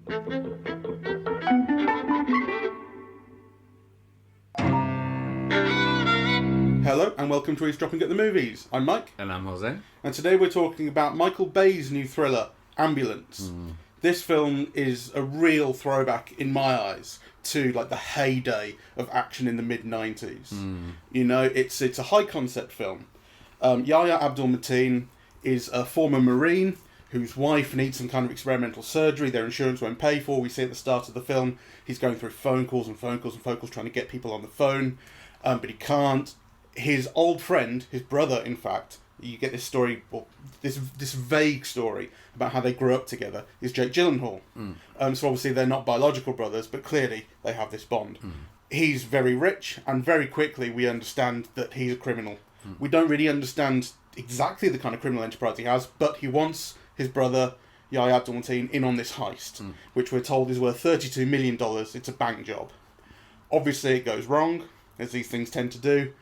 Hello and welcome to Eavesdropping at the Movies. I'm Mike. And I'm Jose. And today we're talking about Michael Bay's new thriller, Ambulance. This film is a real throwback, in my eyes, to like the heyday of action in the mid-90s. You know, it's a high-concept film. Yahya Abdul-Mateen is a former Marine whose wife needs some kind of experimental surgery their insurance won't pay for. We see at the start of the film he's going through phone calls trying to get people on the phone, but he can't. His old friend, his brother, in fact, you get this story, well, this vague story about how they grew up together, is Jake Gyllenhaal. So obviously they're not biological brothers, but clearly they have this bond. He's very rich, and very quickly we understand that he's a criminal. We don't really understand exactly the kind of criminal enterprise he has, but he wants his brother, Yahya Abdul-Mateen, in on this heist, which we're told is worth $32 million. It's a bank job. Obviously it goes wrong, as these things tend to do.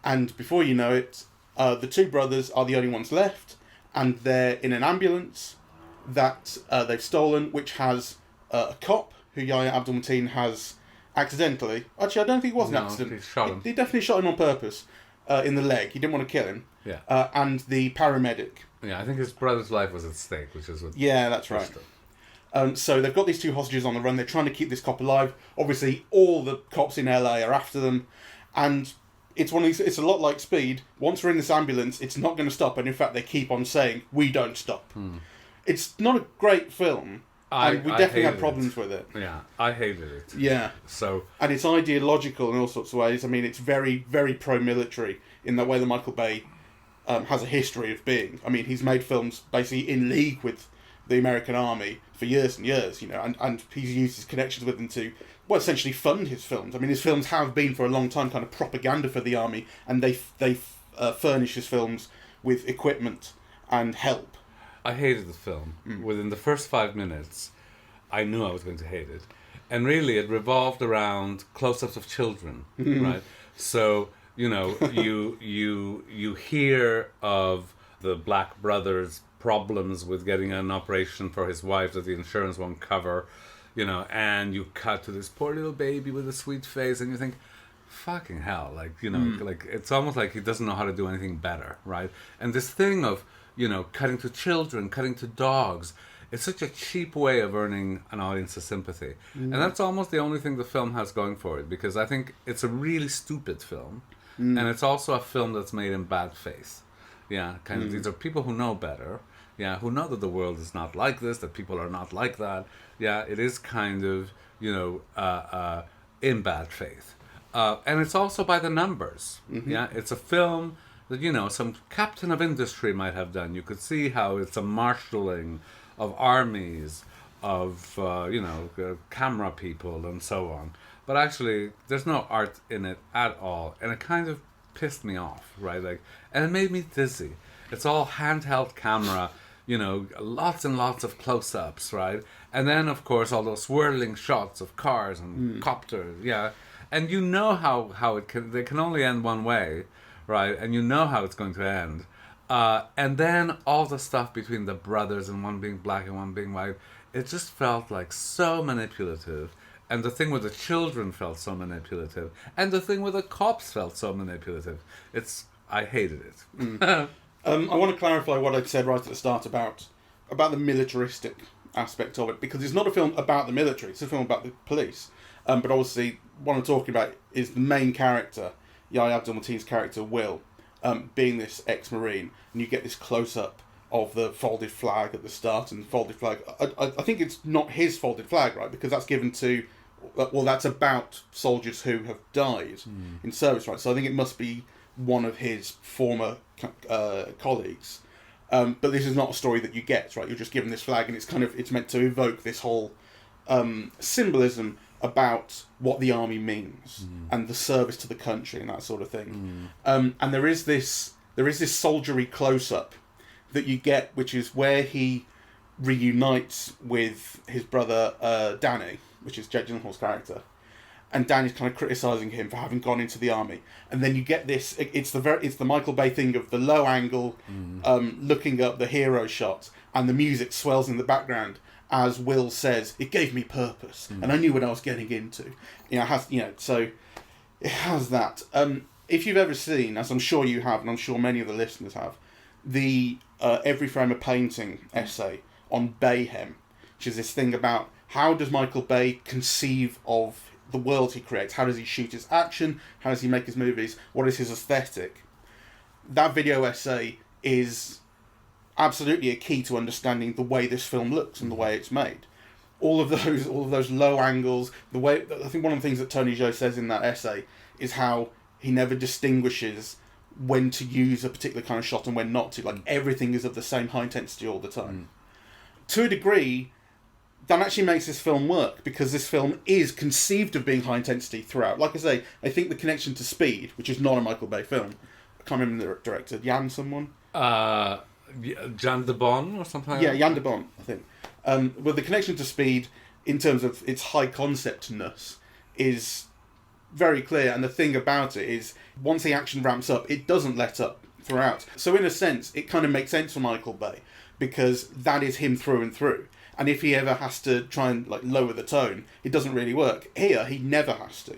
And before you know it, the two brothers are the only ones left, and they're in an ambulance that they've stolen, which has a cop who Yahya Abdul-Mateen has accidentally... Actually, I don't think it was an accident. He shot him. He definitely shot him on purpose in the leg. He didn't want to kill him. Yeah. And the paramedic. Yeah, I think his brother's life was at stake, which is what... Yeah, that's right. So they've got these two hostages on the run. They're trying to keep this cop alive. Obviously, all the cops in LA are after them, and... It's one of these. It's a lot like Speed. Once we're in this ambulance, it's not going to stop, and in fact, they keep on saying, "We don't stop." It's not a great film, and we definitely had problems with it. Yeah, I hated it. Yeah. So, and it's ideological in all sorts of ways. I mean, it's very, very pro-military in the way that Michael Bay has a history of being. I mean, he's made films basically in league with the American Army for years and years, you know, and he's used his connections with them to, well, essentially fund his films. I mean, his films have been for a long time kind of propaganda for the army, and they furnish his films with equipment and help. I hated the film. Within the first 5 minutes, I knew I was going to hate it. And really, it revolved around close-ups of children, right? So, you know, you hear of the Black brothers' problems with getting an operation for his wife that the insurance won't cover, you know, and you cut to this poor little baby with a sweet face, and you think, fucking hell, like, you know, like, it's almost like he doesn't know how to do anything better, right? And this thing of, you know, cutting to children, cutting to dogs, it's such a cheap way of earning an audience's sympathy. And that's almost the only thing the film has going for it, because I think it's a really stupid film, and it's also a film that's made in bad faith. Yeah, kind of, these are people who know better, yeah, who know that the world is not like this, that people are not like that. Yeah, it is kind of, you know, in bad faith. And it's also by the numbers. Yeah, it's a film that, you know, some captain of industry might have done. You could see how it's a marshalling of armies, of, you know, camera people and so on. But actually, there's no art in it at all. And it kind of pissed me off, right? Like, and it made me dizzy. It's all handheld camera, you know, lots and lots of close-ups, right? And then, of course, all those swirling shots of cars and copters, yeah. And you know how they can only end one way, right? And you know how it's going to end. And then all the stuff between the brothers, and one being black and one being white, it just felt like so manipulative. And the thing with the children felt so manipulative. And the thing with the cops felt so manipulative. I hated it. I want to clarify what I'd said right at the start about the militaristic aspect of it, because it's not a film about the military, it's a film about the police. But obviously, what I'm talking about is the main character, Yahya Abdul-Mateen's character, Will, being this ex-Marine, and you get this close-up of the folded flag at the start, and the folded flag, I think it's not his folded flag, right, because that's given to, well, that's about soldiers who have died in service, right, so I think it must be one of his former colleagues, but this is not a story that you get, right? You're just given this flag, and it's meant to evoke this whole symbolism about what the army means and the service to the country and that sort of thing. And there is this soldiery close up that you get, which is where he reunites with his brother Danny, which is Jake Gyllenhaal's character. and Dan is kind of criticising him for having gone into the army, and then you get this. It's the Michael Bay thing of the low angle, looking up, the hero shot, and the music swells in the background as Will says, "It gave me purpose, and I knew what I was getting into." So it has that. If you've ever seen, as I'm sure you have, and I'm sure many of the listeners have, the Every Frame a Painting essay on Bayhem, which is this thing about how does Michael Bay conceive of the world he creates? How does he shoot his action? How does he make his movies? What is his aesthetic? That video essay is absolutely a key to understanding the way this film looks and the way it's made. All of those low angles, the way, I think one of the things that Tony Zhou says in that essay is how he never distinguishes when to use a particular kind of shot and when not to. Like, everything is of the same high intensity all the time. To a degree, that actually makes this film work, because this film is conceived of being high intensity throughout. Like I say, I think the connection to Speed, which is not a Michael Bay film, I can't remember the director, Jan someone? Jan de Bon or something like that? Yeah, Jan de Bon, I think. Well, the connection to Speed, in terms of its high conceptness, is very clear, and the thing about it is, once the action ramps up, it doesn't let up throughout. So in a sense, it kind of makes sense for Michael Bay, because that is him through and through. And if he ever has to try and lower the tone, it doesn't really work. Here, he never has to.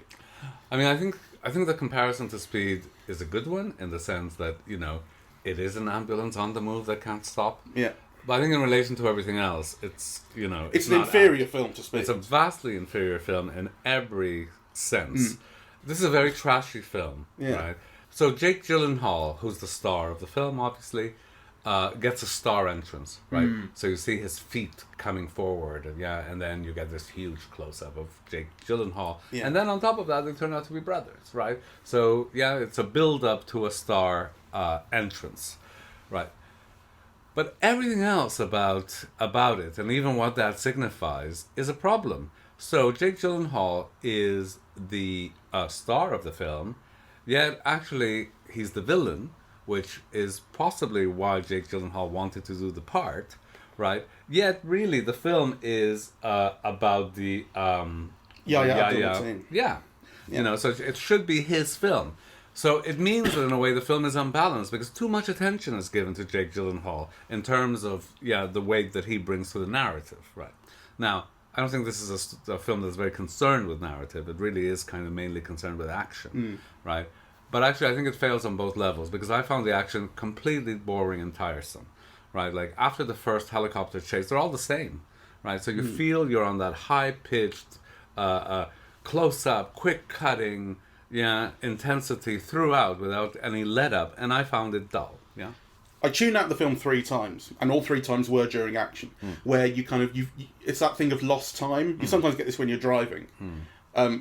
I mean, I think the comparison to Speed is a good one, in the sense that, it is an ambulance on the move that can't stop. Yeah. But I think in relation to everything else, it's an inferior film to Speed. It's a vastly inferior film in every sense. This is a very trashy film, right? So Jake Gyllenhaal, who's the star of the film, obviously, gets a star entrance, right? So you see his feet coming forward, and then you get this huge close-up of Jake Gyllenhaal. Yeah. And then on top of that, they turn out to be brothers, right? So, it's a build-up to a star entrance, right? But everything else about it, and even what that signifies, is a problem. So Jake Gyllenhaal is the star of the film, yet actually he's the villain, which is possibly why Jake Gyllenhaal wanted to do the part, right? Yet really the film is about the so it should be his film. So it means that in a way the film is unbalanced, because too much attention is given to Jake Gyllenhaal in terms of the weight that he brings to the narrative, right? Now, I don't think this is a film that's very concerned with narrative. It really is kind of mainly concerned with action, right? But actually, I think it fails on both levels, because I found the action completely boring and tiresome, right? Like, after the first helicopter chase, they're all the same, right? So you feel you're on that high-pitched, close-up, quick-cutting, intensity throughout without any let-up, and I found it dull, I tuned out the film 3 times, and all 3 times were during action, where you kind of, it's that thing of lost time. You sometimes get this when you're driving,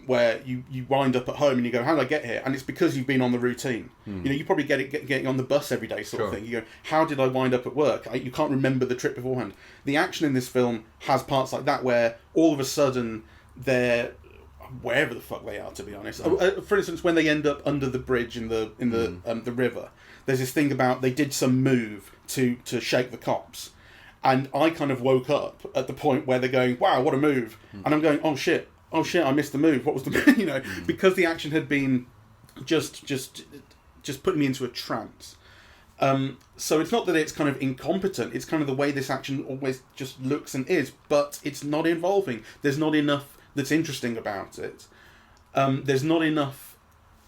where you wind up at home and you go, how did I get here? And it's because you've been on the routine. You probably getting on the bus every day sort of thing. You go, how did I wind up at work? You can't remember the trip beforehand. The action in this film has parts like that, where all of a sudden they're wherever the fuck they are, to be honest. For instance, when they end up under the bridge in the river, there's this thing about they did some move to shake the cops, and I kind of woke up at the point where they're going, wow, what a move, and I'm going, oh shit, I missed the move. What was the move? Because the action had been just putting me into a trance. So it's not that it's kind of incompetent, it's kind of the way this action always just looks and is, but it's not involving. There's not enough that's interesting about it. There's not enough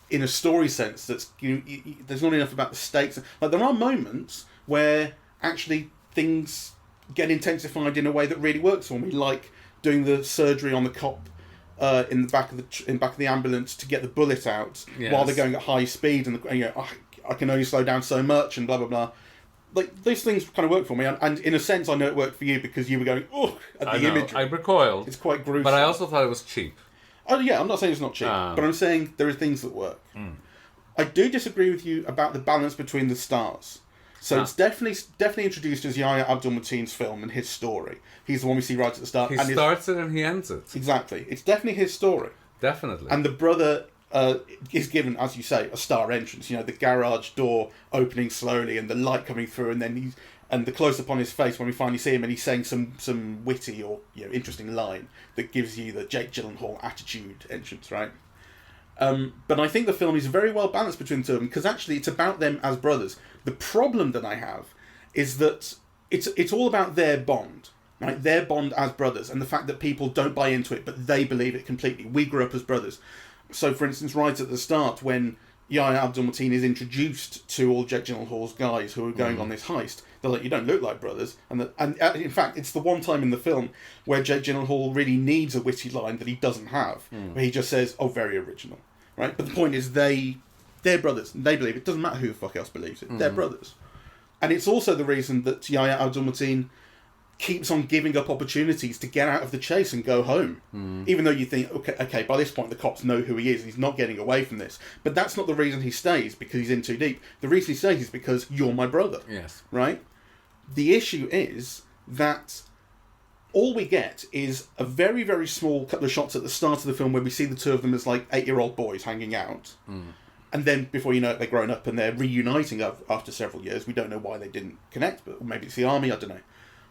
in a story sense that's there's not enough about the stakes. Like, there are moments where actually things get intensified in a way that really works for me, like doing the surgery on the cop in the back of the ambulance to get the bullet out while they're going at high speed, and I can only slow down so much, and blah blah blah. Like, those things kind of work for me, and in a sense I know it worked for you, because you were going, oh, at the imagery. I recoiled. It's quite gruesome. But I also thought it was cheap. Oh yeah, I'm not saying it's not cheap, but I'm saying there are things that work. I do disagree with you about the balance between the stars. So it's definitely introduced as Yahya Abdul-Mateen's film and his story. He's the one we see right at the start. He starts it and he ends it. Exactly. It's definitely his story. Definitely. And the brother is given, as you say, a star entrance. The garage door opening slowly and the light coming through, and then And the close-up on his face when we finally see him and he's saying some witty or interesting line that gives you the Jake Gyllenhaal attitude entrance, right? But I think the film is very well balanced between the two of them, because actually it's about them as brothers. The problem that I have is that it's all about their bond, right? Their bond as brothers, and the fact that people don't buy into it, but they believe it completely. We grew up as brothers. So, for instance, right at the start, when Yahya Abdul-Mateen is introduced to all Jake Gyllenhaal's guys who are going on this heist, they're like, you don't look like brothers. And in fact, it's the one time in the film where Jake Gyllenhaal really needs a witty line that he doesn't have, where he just says, oh, very original, right? But the point is, they're brothers, and they believe it. Doesn't matter who the fuck else believes it. They're brothers. And it's also the reason that Yahya Abdul-Mateen keeps on giving up opportunities to get out of the chase and go home. Even though you think, okay, by this point the cops know who he is, he's not getting away from this. But that's not the reason he stays, because he's in too deep. The reason he stays is because you're my brother. Yes. Right? The issue is that all we get is a very, very small couple of shots at the start of the film where we see the two of them as like 8-year-old boys hanging out. And then, before you know it, they're grown up and they're reuniting after several years. We don't know why they didn't connect, but maybe it's the army, I don't know.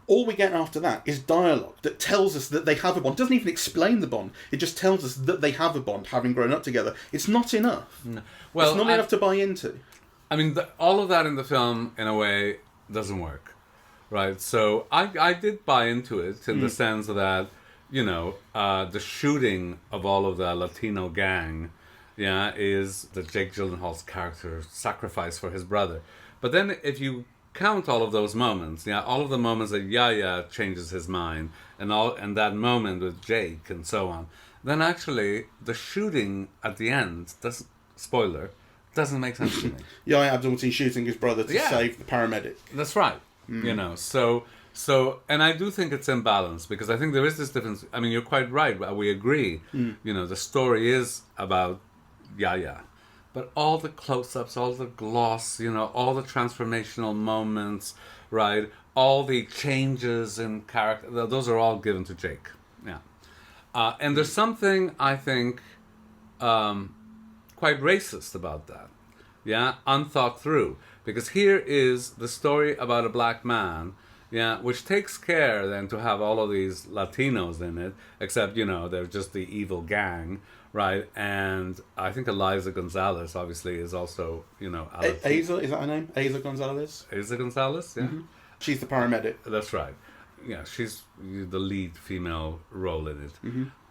All we get after that is dialogue that tells us that they have a bond. It doesn't even explain the bond. It just tells us that they have a bond, having grown up together. It's not enough. No. Well, it's not enough to buy into. I mean, all of that in the film, in a way, doesn't work, right? So I did buy into it in the sense that, the shooting of all of the Latino gang, is the Jake Gyllenhaal's character's sacrifice for his brother. But then if you count all of those moments, all of the moments that Yahya changes his mind, and that moment with Jake and so on, then actually the shooting at the end doesn't make sense to me. Yahya Abdul-Mateen shooting his brother to save the paramedic. That's right. So and I do think it's imbalanced, because I think there is this difference. I mean, you're quite right. We agree. The story is about Yahya. But all the close-ups, all the gloss, all the transformational moments, right? All the changes in character, those are all given to Jake. Yeah. And there's something, I think, quite racist about that. Yeah? Unthought through. Because here is the story about a black man, which takes care then to have all of these Latinos in it, except, they're just the evil gang. Right, and I think Eliza Gonzalez obviously is also, Aiza, is that her name? Aiza Gonzalez? Aiza Gonzalez, yeah. Mm-hmm. She's the paramedic. That's right. Yeah, she's the lead female role in it.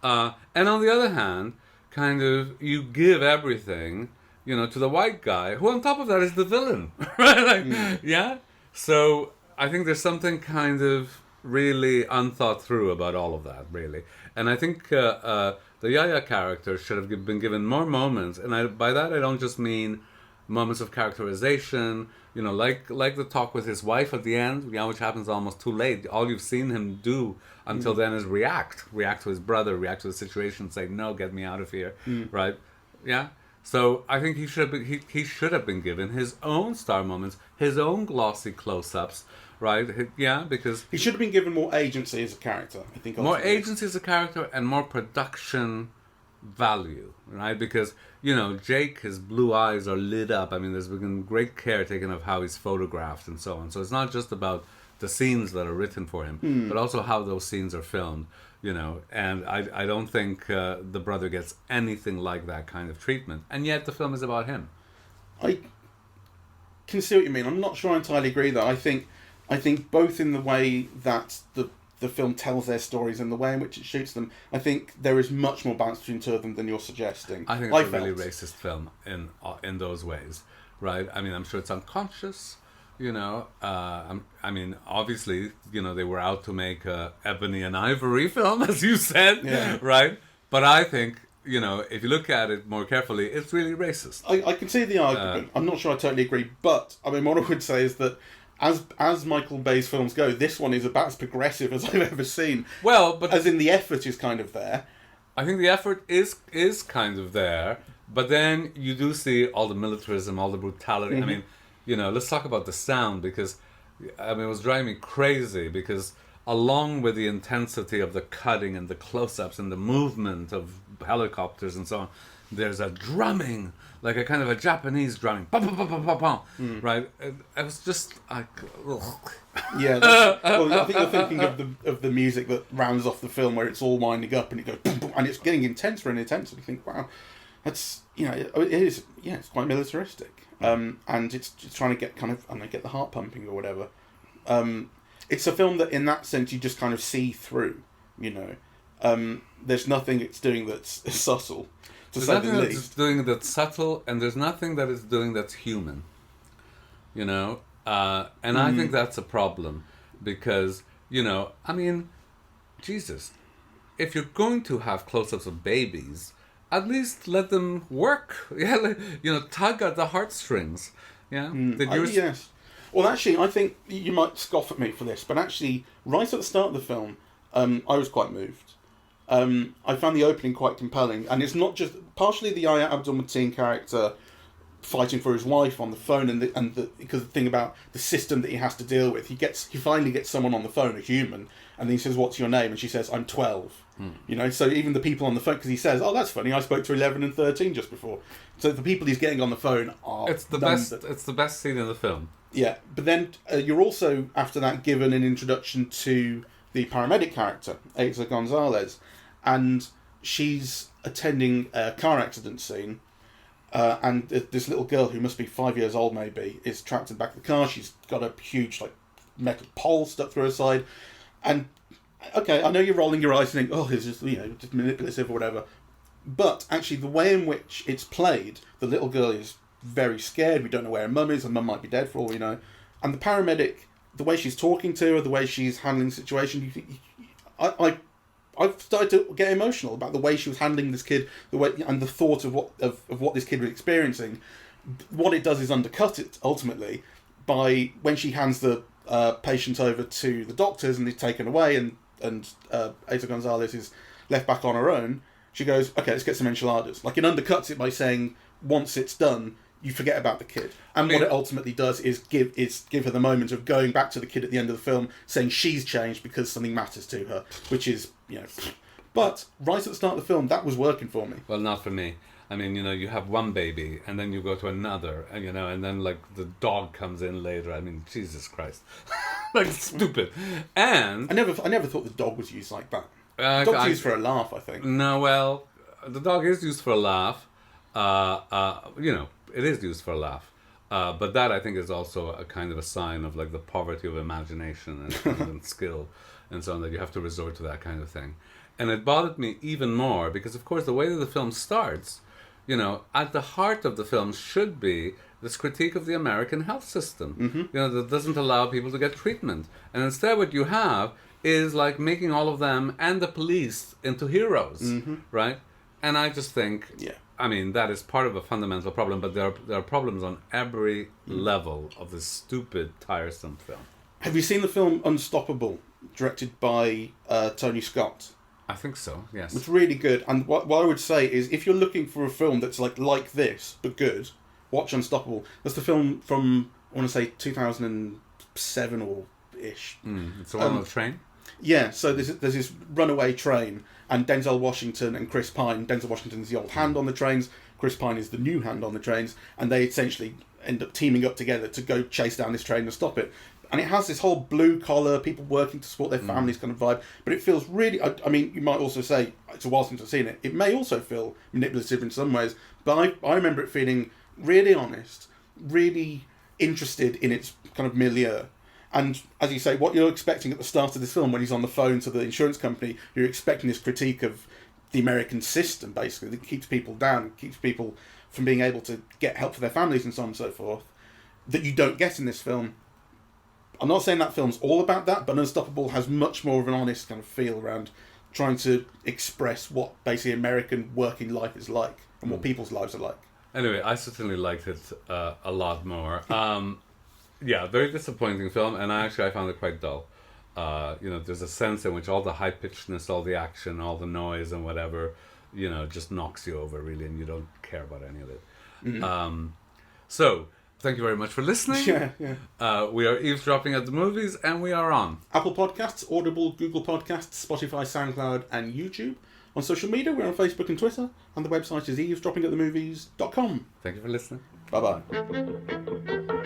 And on the other hand, kind of, you give everything, to the white guy, who on top of that is the villain, right? Yeah? So I think there's something kind of really unthought through about all of that, really. And I think the Yahya character should have been given more moments, and by that I don't just mean moments of characterization, like the talk with his wife at the end, which happens almost too late. All you've seen him do until then is react to his brother, react to the situation, say, no, get me out of here, right? Yeah. So I think he should have been given his own star moments, his own glossy close-ups, right? Yeah, because he should have been given more agency as a character, I think. More agency as a character and more production value, right? Because, Jake, his blue eyes are lit up. I mean, there's been great care taken of how he's photographed and so on. So it's not just about the scenes that are written for him, but also how those scenes are filmed, And I don't think the brother gets anything like that kind of treatment. And yet the film is about him. I can see what you mean. I'm not sure I entirely agree, though. I think both in the way that the film tells their stories and the way in which it shoots them, I think there is much more balance between two of them than you're suggesting. I think it's a really racist film in those ways, right? I mean, I'm sure it's unconscious, I mean, obviously, they were out to make a Ebony and Ivory film, as you said, right? But I think, if you look at it more carefully, it's really racist. I can see the argument. I'm not sure I totally agree, but I mean, what I would say is that as Michael Bay's films go, this one is about as progressive as I've ever seen. Well, but as in the effort is kind of there. I think the effort is kind of there, but then you do see all the militarism, all the brutality. I mean, let's talk about the sound, because it was driving me crazy, because along with the intensity of the cutting and the close-ups and the movement of helicopters and so on, there's a drumming, like a kind of a Japanese drumming, bum, bum, bum, bum, bum, bum, right? I was just like, ugh. Yeah, well, I think you're thinking of the music that rounds off the film, where it's all winding up and it goes boom, boom, and it's getting intenser and intenser. You think, wow, that's, you know, it is, yeah, it's quite militaristic, and it's trying to get kind of, I don't know, get the heart pumping or whatever. It's a film that, in that sense, you just kind of see through. You know, there's nothing it's doing that's subtle. There's nothing that it's doing that's subtle, and there's nothing that it's doing that's human. You know. And I think that's a problem, because, you know, I mean, Jesus, if you're going to have close-ups of babies, at least let them work. Yeah, you know, tug at the heartstrings. Yeah. Yes. Well, actually, I think you might scoff at me for this, but actually, right at the start of the film, I was quite moved. I found the opening quite compelling, and it's not just partially the Yahya Abdul-Mateen character fighting for his wife on the phone, because the thing about the system that he has to deal with, he finally gets someone on the phone, a human, and then he says, "What's your name?" and she says, "I'm 12." You know, so even the people on the phone, because he says, "Oh, that's funny, I spoke to 11 and 13 just before." So the people he's getting on the phone are it's the best scene in the film. Yeah, but then you're also after that given an introduction to the paramedic character, Eiza Gonzalez, and she's attending a car accident scene. And this little girl, who must be 5 years old maybe, is trapped in the back of the car. She's got a huge metal pole stuck through her side. And, okay, I know you're rolling your eyes and think, oh, it's just, you know, just manipulative or whatever. But actually the way in which it's played, the little girl is very scared. We don't know where her mum is. Her mum might be dead for all we know. And the paramedic, the way she's talking to her, the way she's handling the situation, I've started to get emotional about the way she was handling this kid, the way and the thought of what this kid was experiencing. What it does is undercut it ultimately by when she hands the patient over to the doctors and he's taken away, and Eiza Gonzalez is left back on her own. She goes, "Okay, let's get some enchiladas." Like, it undercuts it by saying, once it's done, you forget about the kid. And what it ultimately does is give her the moment of going back to the kid at the end of the film, saying she's changed because something matters to her, which is, you know. But right at the start of the film, that was working for me. Well, not for me. I mean, you know, you have one baby, and then you go to another, and, you know, and then, like, the dog comes in later. I mean, Jesus Christ. Like, stupid. And... I never thought the dog was used like that. The dog's used for a laugh, I think. No, well, the dog is used for a laugh. You know, it is used for a laugh. But that, I think, is also a kind of a sign of, like, the poverty of imagination and skill and so on, that you have to resort to that kind of thing. And it bothered me even more because, of course, the way that the film starts, you know, at the heart of the film should be this critique of the American health system, you know, that doesn't allow people to get treatment. And instead what you have is, like, making all of them and the police into heroes, right? And I just think... Yeah. I mean, that is part of a fundamental problem, but there are problems on every level of this stupid, tiresome film. Have you seen the film Unstoppable, directed by Tony Scott? I think so, yes. It's really good, and what I would say is, if you're looking for a film that's like this, but good, watch Unstoppable. That's the film from, I want to say, 2007 or ish. It's the one on the train? Yeah, so there's this runaway train, and Denzel Washington and Chris Pine. Denzel Washington's the old hand on the trains, Chris Pine is the new hand on the trains, and they essentially end up teaming up together to go chase down this train and stop it. And it has this whole blue collar, people working to support their families kind of vibe, but it feels really, I mean, you might also say, it's a while since I've seen it, it may also feel manipulative in some ways, but I remember it feeling really honest, really interested in its kind of milieu. And as you say, what you're expecting at the start of this film, when he's on the phone to the insurance company, you're expecting this critique of the American system, basically, that keeps people down, keeps people from being able to get help for their families and so on and so forth, that you don't get in this film. I'm not saying that film's all about that, but Unstoppable has much more of an honest kind of feel around trying to express what basically American working life is like and what people's lives are like. Anyway, I certainly liked it a lot more. Yeah, very disappointing film, and I found it quite dull. You know, there's a sense in which all the high-pitchedness, all the action, all the noise and whatever, you know, just knocks you over, really, and you don't care about any of it. So, thank you very much for listening. Yeah. We are eavesdropping at the movies, and we are on Apple Podcasts, Audible, Google Podcasts, Spotify, SoundCloud, and YouTube. On social media, we're on Facebook and Twitter, and the website is eavesdroppingatthemovies.com. Thank you for listening. Bye-bye.